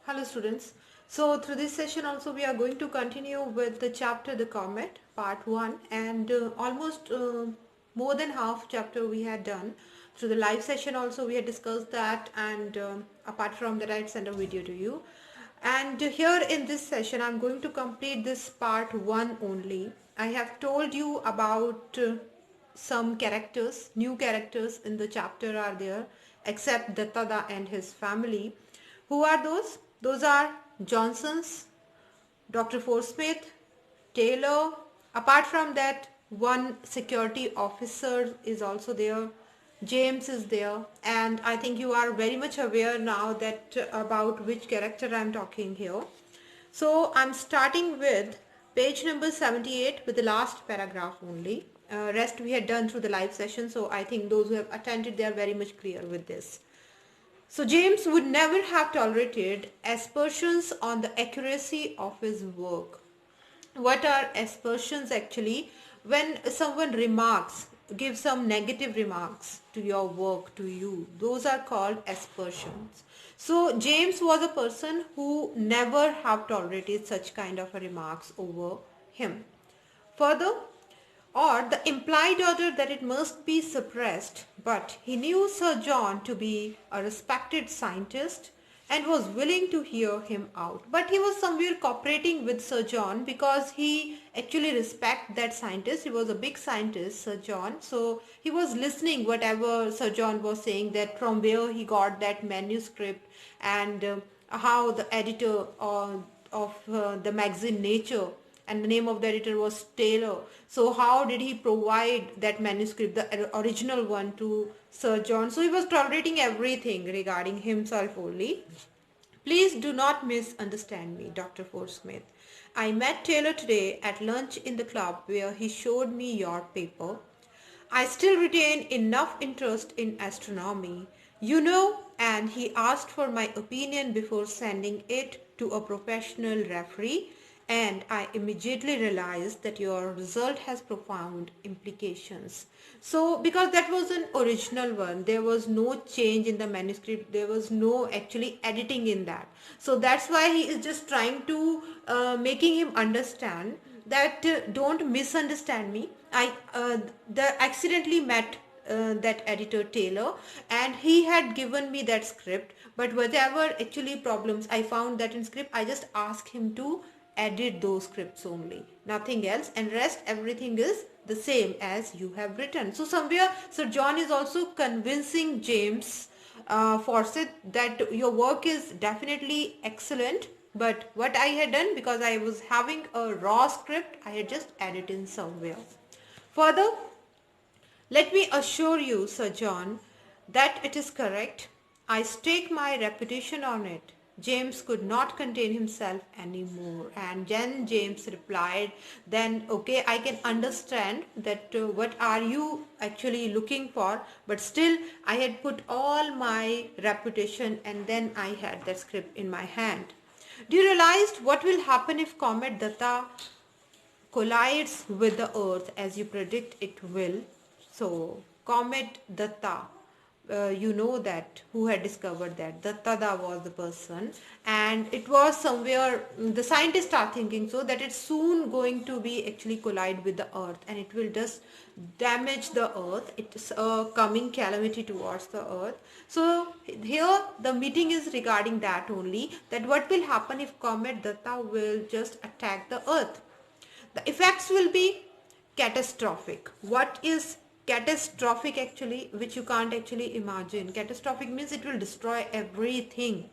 Hello students. So through this session also we are going to continue with the chapter The Comet part 1 and almost more than half chapter we had done. Through the live session also we had discussed that and apart from that I had sent a video to you. And here in this session I'm going to complete this part 1 only. I have told you about some characters, new characters in the chapter are there except Dattada and his family. Who are those? Those are Johnson's, Dr. Forsyth, Taylor. Apart from that, one security officer is also there. James is there, and I think you are very much aware now that about which character I am talking here. So I'm starting with page number 78 with the last paragraph only. Rest we had done through the live session, so I think those who have attended they are very much clear with this. So James would never have tolerated aspersions on the accuracy of his work. What are aspersions actually? When someone remarks, gives some negative remarks to your work, to you, those are called aspersions. So James was a person who never have tolerated such kind of remarks over him. Further, or the implied order that it must be suppressed, but he knew Sir John to be a respected scientist and was willing to hear him out. But he was somewhere cooperating with Sir John because he actually respect that scientist. He was a big scientist, Sir John. So he was listening whatever Sir John was saying, that from where he got that manuscript and how the editor of the magazine Nature, and the name of the editor was Taylor. So how did he provide that manuscript, the original one, to Sir John? So he was tolerating everything regarding himself only. Please do not misunderstand me, Dr. Forsyth. I met Taylor today at lunch in the club where he showed me your paper. I still retain enough interest in astronomy, and he asked for my opinion before sending it to a professional referee, and I immediately realized that your result has profound implications. So because that was an original one, there was no change in the manuscript, there was no actually editing in that. So that's why he is just trying to making him understand that don't misunderstand me. I accidentally met that editor Taylor, and he had given me that script, but whatever actually problems I found that in script, I just asked him to edit those scripts only, nothing else, and rest everything is the same as you have written. So somewhere Sir John is also convincing James Forsyth that your work is definitely excellent, but what I had done, because I was having a raw script, I had just added in somewhere. Further, let me assure you, Sir John, that it is correct. I stake my reputation on it. James could not contain himself anymore, and then James replied, then okay, I can understand that what are you actually looking for, but still I had put all my reputation and then I had that script in my hand. Do you realize what will happen if Comet Datta collides with the earth as you predict it will? So Comet Datta, you know that who had discovered that Dattada was the person, and it was somewhere the scientists are thinking so that it's soon going to be actually collide with the earth and it will just damage the earth. It's a coming calamity towards the earth. So here the meeting is regarding that only, that what will happen if Comet Datta will just attack the earth. The effects will be catastrophic. What is catastrophic actually, which you can't actually imagine? Catastrophic means it will destroy everything.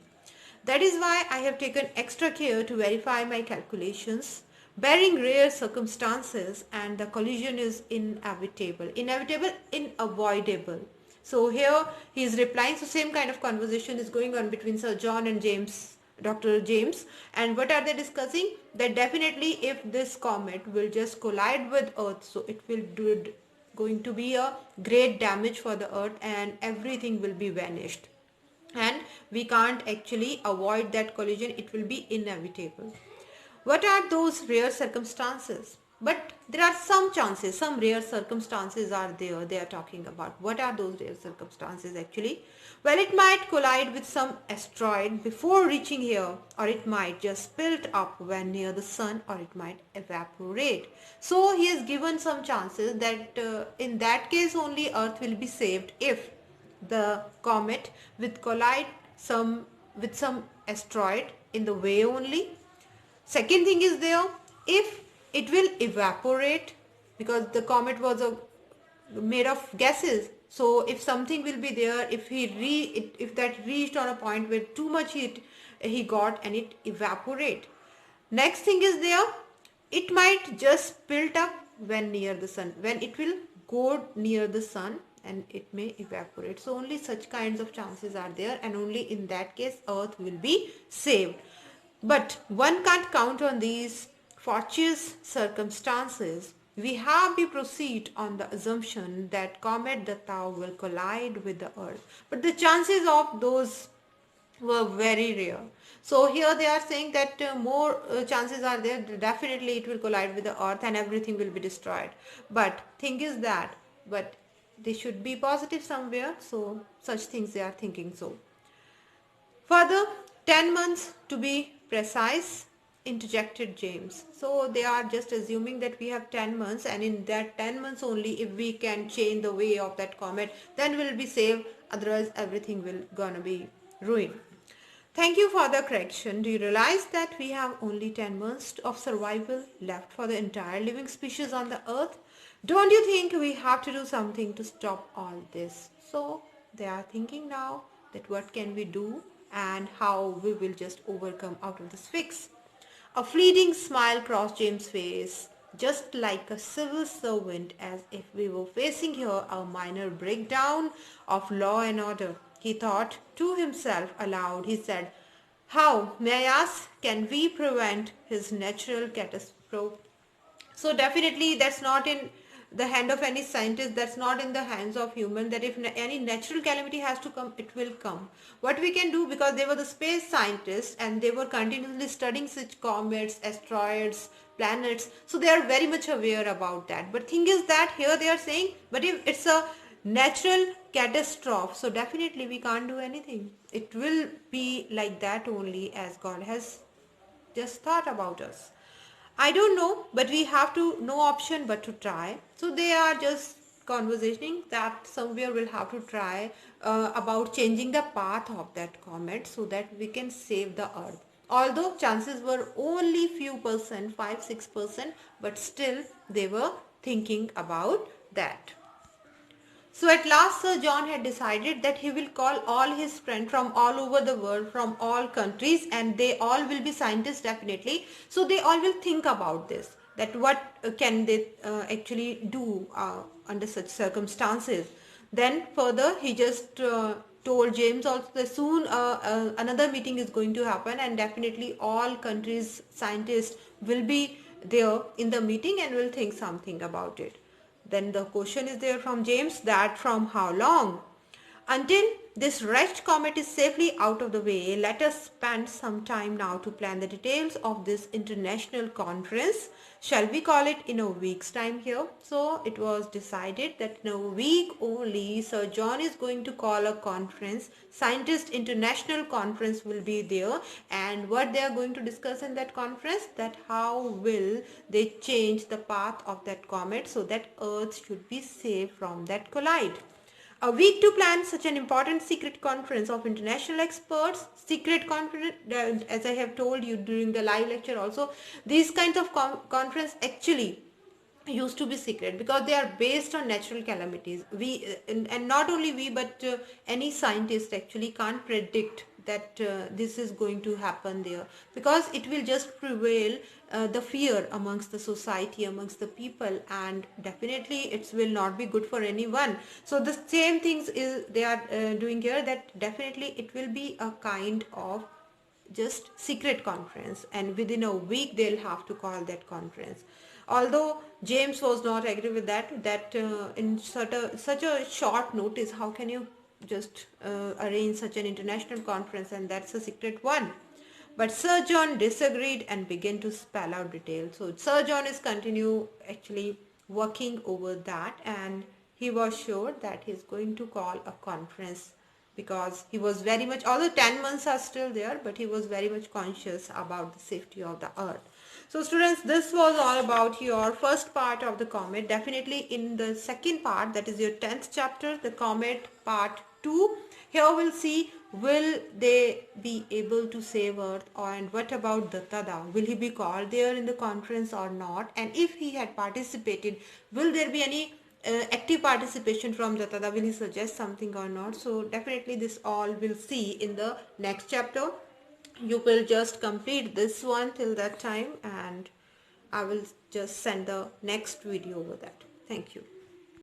That is why I have taken extra care to verify my calculations. Barring rare circumstances, and the collision is inevitable. Inevitable, unavoidable. So here he is replying. So same kind of conversation is going on between Sir John and James, Dr. James, and what are they discussing? That definitely if this comet will just collide with Earth, so it will do going to be a great damage for the Earth and everything will be vanished. And we can't actually avoid that collision, it will be inevitable. What are those rare circumstances? but there are some chances, some rare circumstances are there they are talking about. What are those rare circumstances actually? Well, it might collide with some asteroid before reaching here, or it might just spilt up when near the sun, or it might evaporate. So he has given some chances that in that case only Earth will be saved if the comet with collide some with some asteroid in the way only. Second thing is there, if it will evaporate, because the comet was made of gases. So if something will be there, if that reached on a point where too much heat he got and it evaporate. Next thing is there, it might just spilt up when near the sun. When it will go near the sun and it may evaporate. So only such kinds of chances are there, and only in that case Earth will be saved. But one can't count on these fortuitous circumstances. We have to proceed on the assumption that comet the Tau will collide with the Earth. But the chances of those were very rare. So here they are saying that more chances are there, definitely it will collide with the Earth and everything will be destroyed. But thing is that, but they should be positive somewhere, so such things they are thinking so. Further, 10 months to be precise, interjected James. So they are just assuming that we have 10 months, and in that 10 months only if we can change the way of that comet, then we'll be saved, otherwise everything will gonna be ruined. Thank you for the correction. Do you realize that we have only 10 months of survival left for the entire living species on the earth? Don't you think we have to do something to stop all this? So they are thinking now that what can we do and how we will just overcome out of this fix. A fleeting smile crossed James' face, just like a civil servant, as if we were facing here a minor breakdown of law and order. He thought to himself aloud. He said, "How, may I ask, can we prevent his natural catastrophe?" So definitely that's not in the hand of any scientist, that's not in the hands of human, that if any natural calamity has to come, it will come. What we can do, because they were the space scientists and they were continuously studying such comets, asteroids, planets, so they are very much aware about that. But thing is that here they are saying, but if it's a natural catastrophe, so definitely we can't do anything. It will be like that only as God has just thought about us. I don't know, but we have to no option but to try. So they are just conversating that somewhere we'll have to try about changing the path of that comet so that we can save the earth. Although chances were only few percent, 5-6%, but still they were thinking about that. So at last Sir John had decided that he will call all his friends from all over the world, from all countries, and they all will be scientists definitely. So they all will think about this, that what can they actually do under such circumstances. Then further he just told James also that soon another meeting is going to happen, and definitely all countries scientists will be there in the meeting and will think something about it. Then the question is there from James, that from how long? Until this wretched comet is safely out of the way, let us spend some time now to plan the details of this international conference. Shall we call it in a week's time here? So it was decided that in a week only Sir John is going to call a conference. Scientist International Conference will be there, and what they are going to discuss in that conference, that how will they change the path of that comet so that Earth should be saved from that collide. A week to plan such an important secret conference of international experts. Secret conference, as I have told you during the live lecture also, these kinds of conference actually used to be secret because they are based on natural calamities. We and not only we, but any scientist actually can't predict that this is going to happen there, because it will just prevail the fear amongst the society, amongst the people, and definitely it will not be good for anyone. So the same things is they are doing here, that definitely it will be a kind of just secret conference, and within a week they'll have to call that conference. Although James was not agree with that in such a short notice, how can you just arrange such an international conference, and that's a secret one. But Sir John disagreed and began to spell out details. So Sir John is continue actually working over that, and he was sure that he's going to call a conference, because he was very much, although 10 months are still there, but he was very much conscious about the safety of the earth. So students, this was all about your first part of the comet. Definitely in the second part, that is your 10th chapter, the comet part 2, here we'll see, will they be able to save earth, and what about Dattada? Will he be called there in the conference or not? And if he had participated, will there be any active participation from Dattada? Will he suggest something or not? So definitely this all we'll see in the next chapter. You will just complete this one till that time, and I will just send the next video over that. Thank you.